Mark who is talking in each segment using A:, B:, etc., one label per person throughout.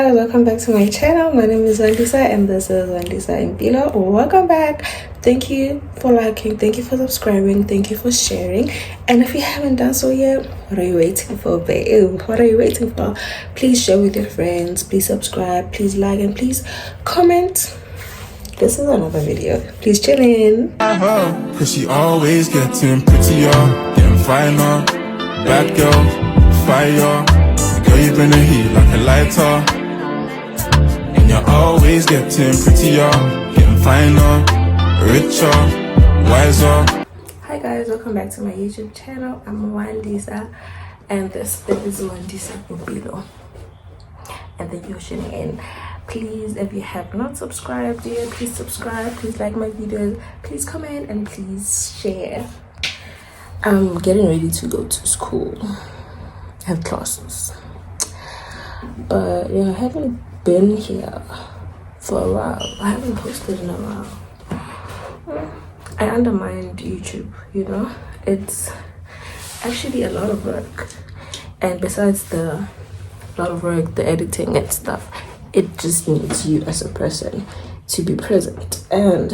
A: guys, welcome back to my channel. My name is Wandisa and this is Wandisa umqolo. Welcome back. Thank you for liking, thank you for subscribing, thank you for sharing. And if you haven't done so yet, what are you waiting for, babe? What are you waiting for? Please share with your friends, please subscribe, please like, and please comment. This is another video. Please chill in.
B: Cause she always getting prettier, getting finer. Bad girl, fire. Girl, you bring the heat like a lighter. And you're always getting prettier, getting finer, richer, wiser.
A: Hi guys, welcome back to my YouTube channel. I'm Wandisa and this is Wandisa umqolo. And thank you for tuning in. Please, if you have not subscribed yet, please subscribe, please like my videos, please comment, and please share. I'm getting ready to go to school. I have classes, but yeah, I haven't been here for a while. I haven't posted in a while. I undermined YouTube, you know. It's actually a lot of work, and besides the lot of work, the editing and stuff, it just needs you as a person to be present. And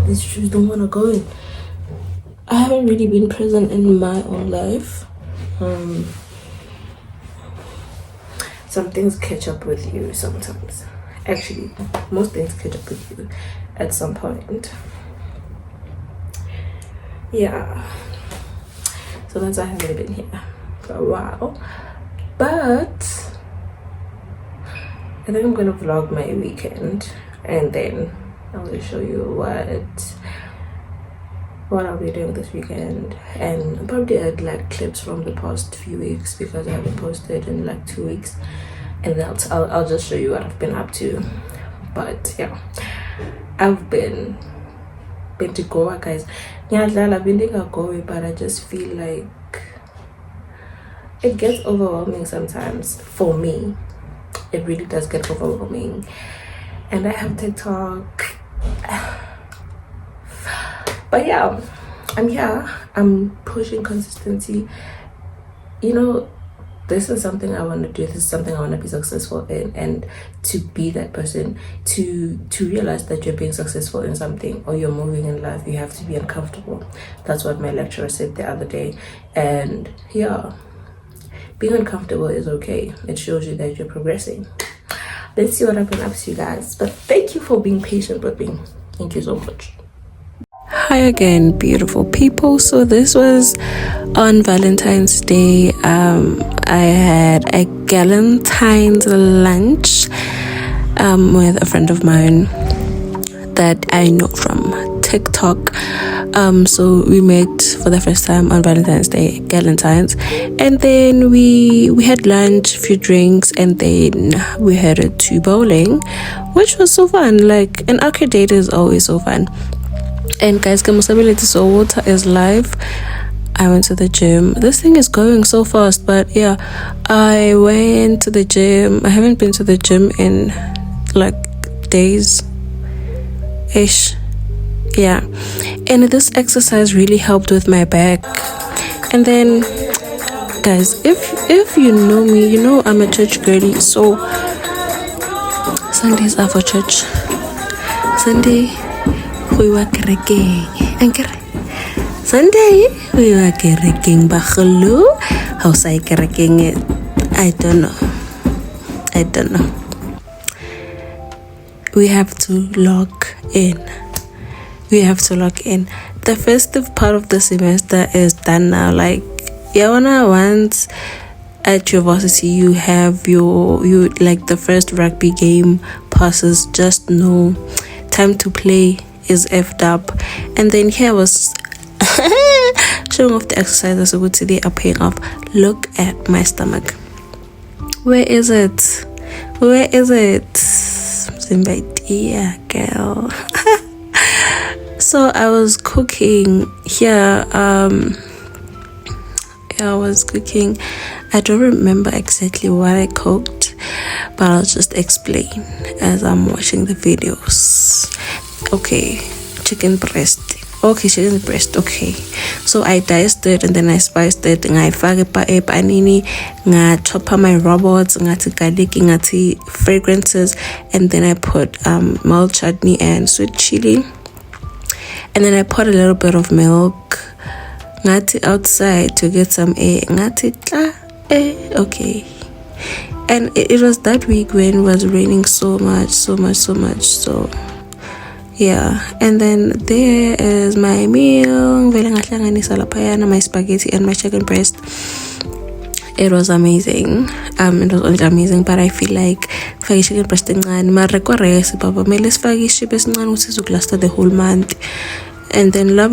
A: these shoes don't want to go in. I haven't really been present in my own life. Some things catch up with you sometimes. Actually, most things catch up with you at some point. Yeah. So that's why I haven't been here for a while. But I think I'm gonna vlog my weekend and then I will show you what I'll be doing this weekend, and I'll probably add like clips from the past few weeks because I haven't posted in like 2 weeks, and then I'll just show you what I've been up to. But yeah, I've been to Goa, guys. Yeah, I've been to Goa, but I just feel like it gets overwhelming sometimes. For me, it really does get overwhelming. And I have TikTok. But yeah, I'm here. I'm pushing consistency. You know, this is something I want to do. This is something I want to be successful in. And to be that person, to realize that you're being successful in something or you're moving in life, you have to be uncomfortable. That's what my lecturer said the other day. And yeah, being uncomfortable is okay. It shows you that you're progressing. Let's see what I've been up to, guys. But thank you for being patient with me. Thank you so much.
C: Hi again, beautiful people. So this was on Valentine's Day. I had a Galentine's lunch with a friend of mine that I know from TikTok. So we met for the first time on Valentine's Day, Galentine's, and then we had lunch, a few drinks, and then we headed to bowling, which was so fun. Like, an arcade date is always so fun. And guys, so water is live. I went to the gym. This thing is going so fast, but yeah, I went to the gym. I haven't been to the gym in like days ish. Yeah, and this exercise really helped with my back. And then guys, if you know me, you know I'm a church girly, so Sundays are for church. Sunday we were kerekeng. Sunday we were kerekeng bagolo. How say kerekeng? I don't know. We have to lock in. The festive part of the semester is done now. Like, once at your varsity you have you like the first rugby game passes, just know time to play is effed up. And then here was showing off the exercises so good today are paying off. Look at my stomach. Where is it? Yeah, girl. So I was cooking here. I was cooking. I don't remember exactly what I cooked, but I'll just explain as I'm watching the videos. Okay, chicken breast. Okay, chicken breast. Okay, so I diced it and then I spiced it. Ngayifaka epanini, chop my robots, ngathi garlic, ngathi fragrances, and then I put mild chutney and sweet chili, and then I put a little bit of milk, ngathi outside to get some air, ngathi okay. And it was that week when it was raining so much. So yeah, and then there is my meal. My spaghetti and my chicken breast. It was amazing. It was only amazing, but I feel like fagi chicken breast ngani mara ko rice baba mele sifaki ishibe esincane ukuthi sizokulasta the whole month. And then I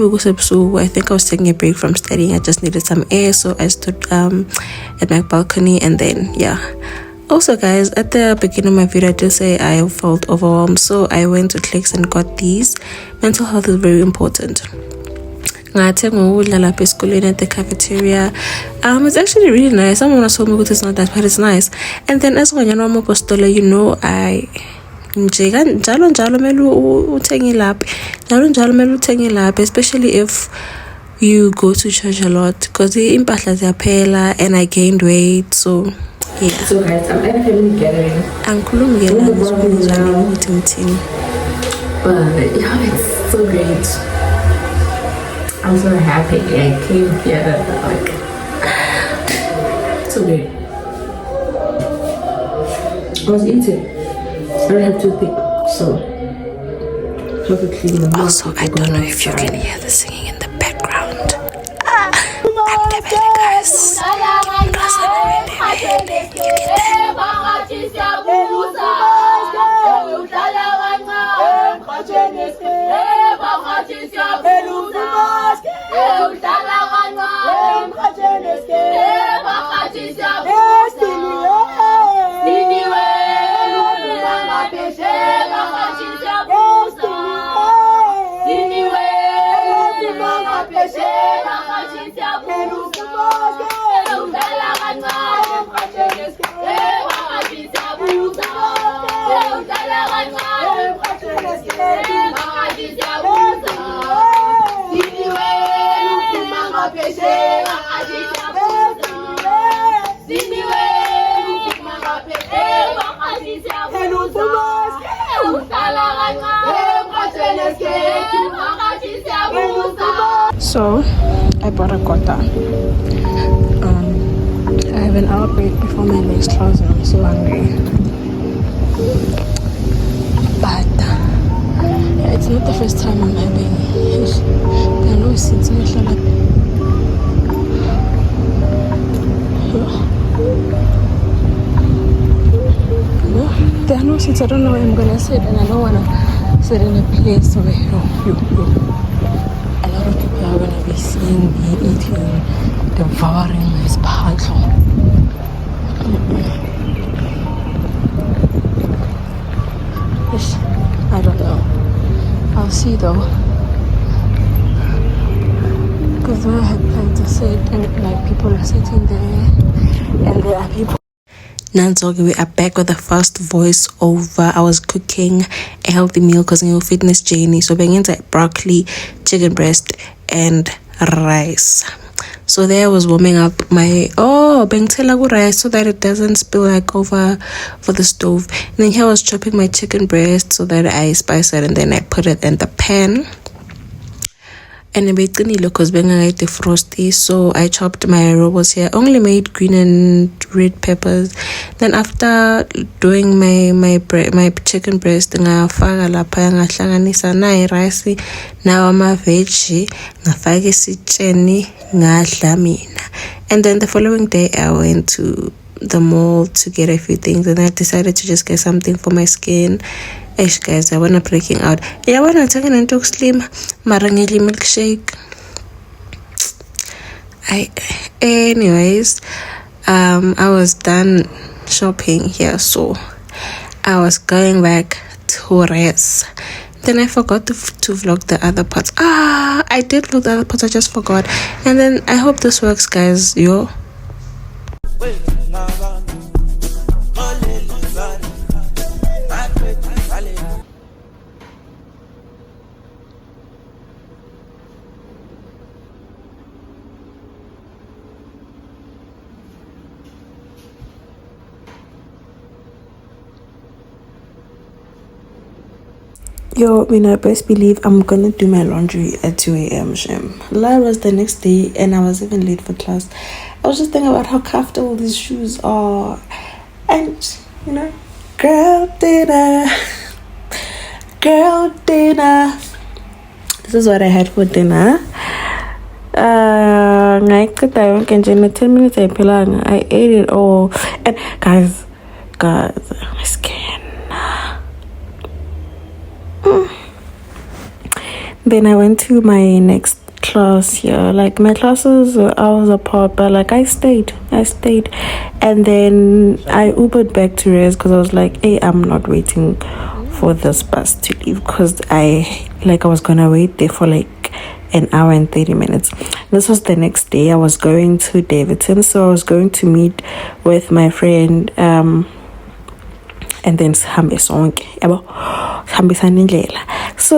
C: think I was taking a break from studying. I just needed some air, so I stood at my balcony, and then yeah. Also guys, at the beginning of my video I did say I felt overwhelmed, so I went to Clicks and got these. Mental health is very important. At the cafeteria. It's actually really nice. Someone told me it's not that, but it's nice. And then as when you're postole, you know, I especially if you go to church a lot, because the impact and I gained weight, so yeah.
A: So guys, I'm at a family gathering. But yeah, it's so great. I'm so happy I came here. Like, so great. I was eating. I don't have to think, so have to clean the mouth.
C: Also, I don't know if you can hear the singing in the background. I'm the bad guys. So I bought a kota. I have an hour break before my next class and I'm so hungry. But it's not the first time I'm having it. I know it's not there are no seats. I don't know where I'm gonna sit, and I don't wanna sit in a place where a lot of people are gonna be seeing me eating, devouring my spatula. I don't know. I'll see though. Because I had planned to sit, and like people are sitting there, and there are people. Nanzogi, we are back with the first voiceover. I was cooking a healthy meal because I'm a fitness journey. So being into broccoli, chicken breast, and rice. So there I was warming up my bengtela rice so that it doesn't spill like over for the stove. And then here I was chopping my chicken breast so that I spice it and then I put it in the pan. And because the frosty, so I chopped my robots here. Only made green and red peppers. Then after doing my chicken breast, ngafaka lapha ngahlanganisa na rice. Now I'm a veggie. Ngafaka isitsheni ngadla mina. And then the following day I went to the mall to get a few things, and I decided to just get something for my skin. Guys, I wanna breaking out. I wanna take an into slim marangeli milkshake. Anyways, I was done shopping here, so I was going back to rest. Then I forgot to vlog the other parts. I did vlog the other parts, I just forgot. And then I hope this works, guys. Yo. Yo, best believe I'm gonna do my laundry at 2 a.m. Shem. That was the next day, and I was even late for class. I was just thinking about how comfortable these shoes are, and girl dinner, girl dinner. This is what I had for dinner. 10 minutes I ate it all, and guys, my skin. Then I went to my next class here. Like my classes were hours apart, but like I stayed, and then I Ubered back to Res because I was like, hey, I'm not waiting for this bus to leave because I was gonna wait there for like an hour and 30 minutes. This was the next day. I was going to Davidson, so I was going to meet with my friend and then so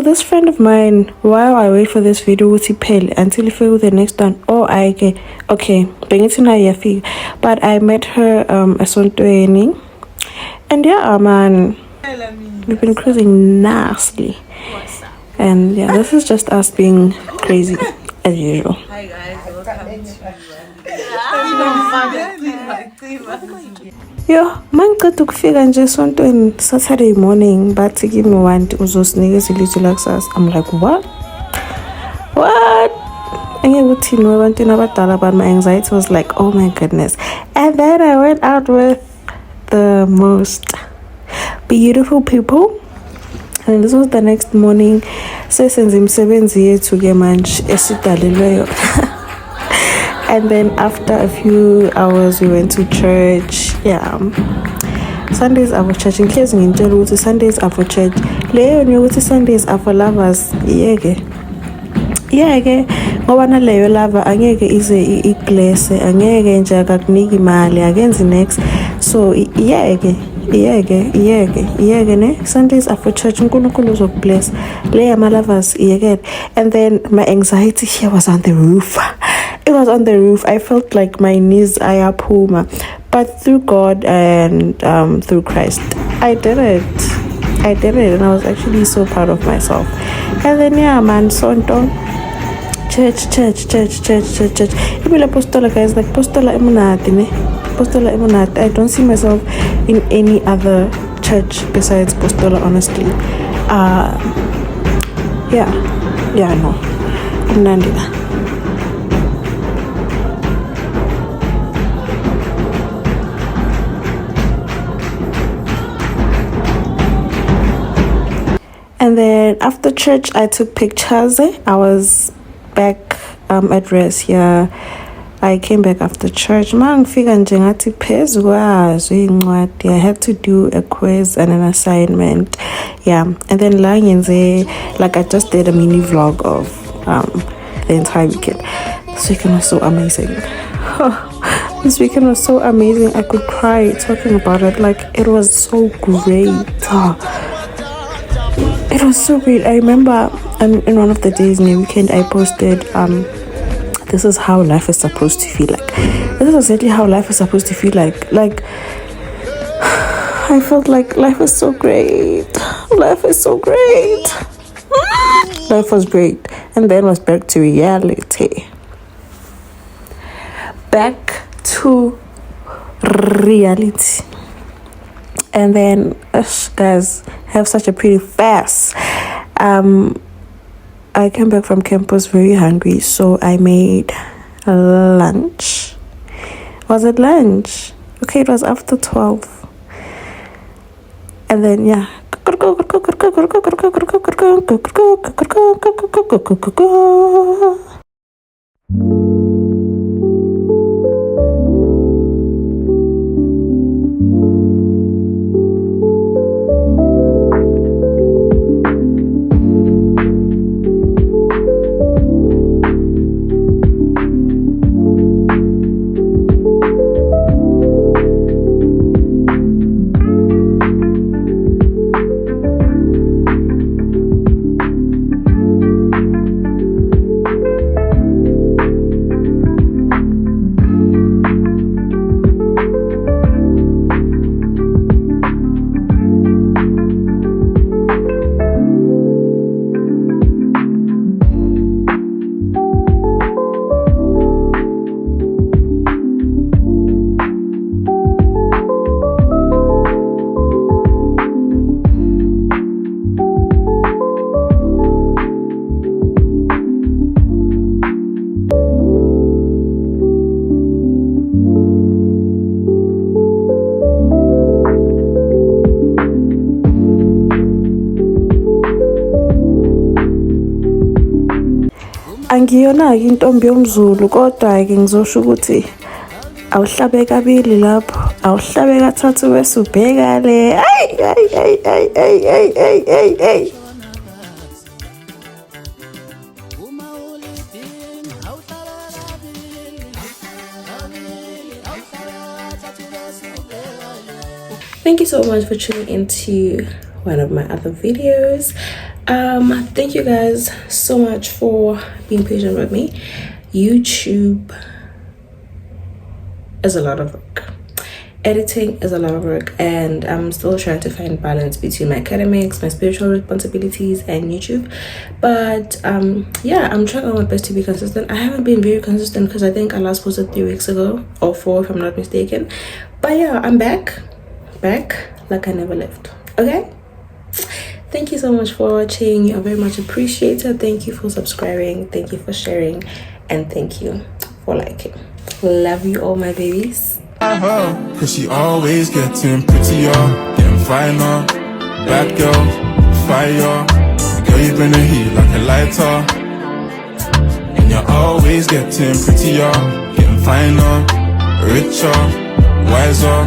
C: this friend of mine, while I wait for this video to pay until I feel the next one, okay bring it to but I met her and yeah man, we've been cruising nicely. And yeah, this is just us being crazy as usual.
D: Hi guys, welcome to
C: Yo, mangiceda ukufika nje esontweni Saturday morning, but give me one uzosinikeza ilizwi lakusasa. I'm like, what? Angeke uthini webantwini abadala, but my anxiety was like, oh my goodness. And then I went out with the most beautiful people. And this was the next morning. Sesenza imisebenzi yethu ke manje esidalelweyo. And then after a few hours we went to church. Yeah, Sundays are for church. In case ngintshela ukuthi Sundays are for church, leyo ukuthi Sundays are for lovers, yeke ngoba naleyo lover angeke ize ibless, angeke nje akakuniki imali, akenzi next. So yeke ne Sundays are for church, uNkulunkulu uzokubless. Leyo ama lovers yeke. And then my anxiety here was on the roof. It was on the roof. I felt like my knees ayaphuma, but through God and through Christ, I did it, and I was actually so proud of myself. And then yeah man, sonto, church. Even apostola guys, like apostola emunati. I don't see myself in any other church besides apostola, honestly. No, Nandina. And then after church, I took pictures. I was back at Res here. I came back after church. I had to do a quiz and an assignment. Yeah. And then like I just did a mini vlog of the entire weekend. This weekend was so amazing. This weekend was so amazing. I could cry talking about it. Like it was so great. It was so great. I remember in one of the days in the weekend I posted this is how life is supposed to feel like. This is exactly how life is supposed to feel like. Like I felt like life is so great. Life is so great. Life was great. And then was back to reality. Back to reality. And then guys, have such a pretty fast. I came back from campus very hungry, so I made lunch. Was it lunch? Okay, it was after 12. And then yeah. angiyona intombi yomZulu, kodwa-ke ngizosho ukuthi awuhlabe kabili lapho, awuhlabe kathathu bese ubheka le. Ay. Thank you so much for tuning into one of my other videos. Thank you guys so much for being patient with me. YouTube is a lot of work. Editing is a lot of work, and I'm still trying to find balance between my academics, my spiritual responsibilities, and YouTube. But yeah, I'm trying my best to be consistent. I haven't been very consistent because I think I last posted 3 weeks ago or 4 if I'm not mistaken. But yeah, I'm back like I never left. Okay, thank you so much for watching. You're very much appreciated. Thank you for subscribing, thank you for sharing, and thank you for liking. Love you all, my babies.
B: Cause she always getting prettier, getting finer. Bad girl, fire. Girl, you bring the heat like a lighter. And you're always getting prettier, getting finer, richer, wiser.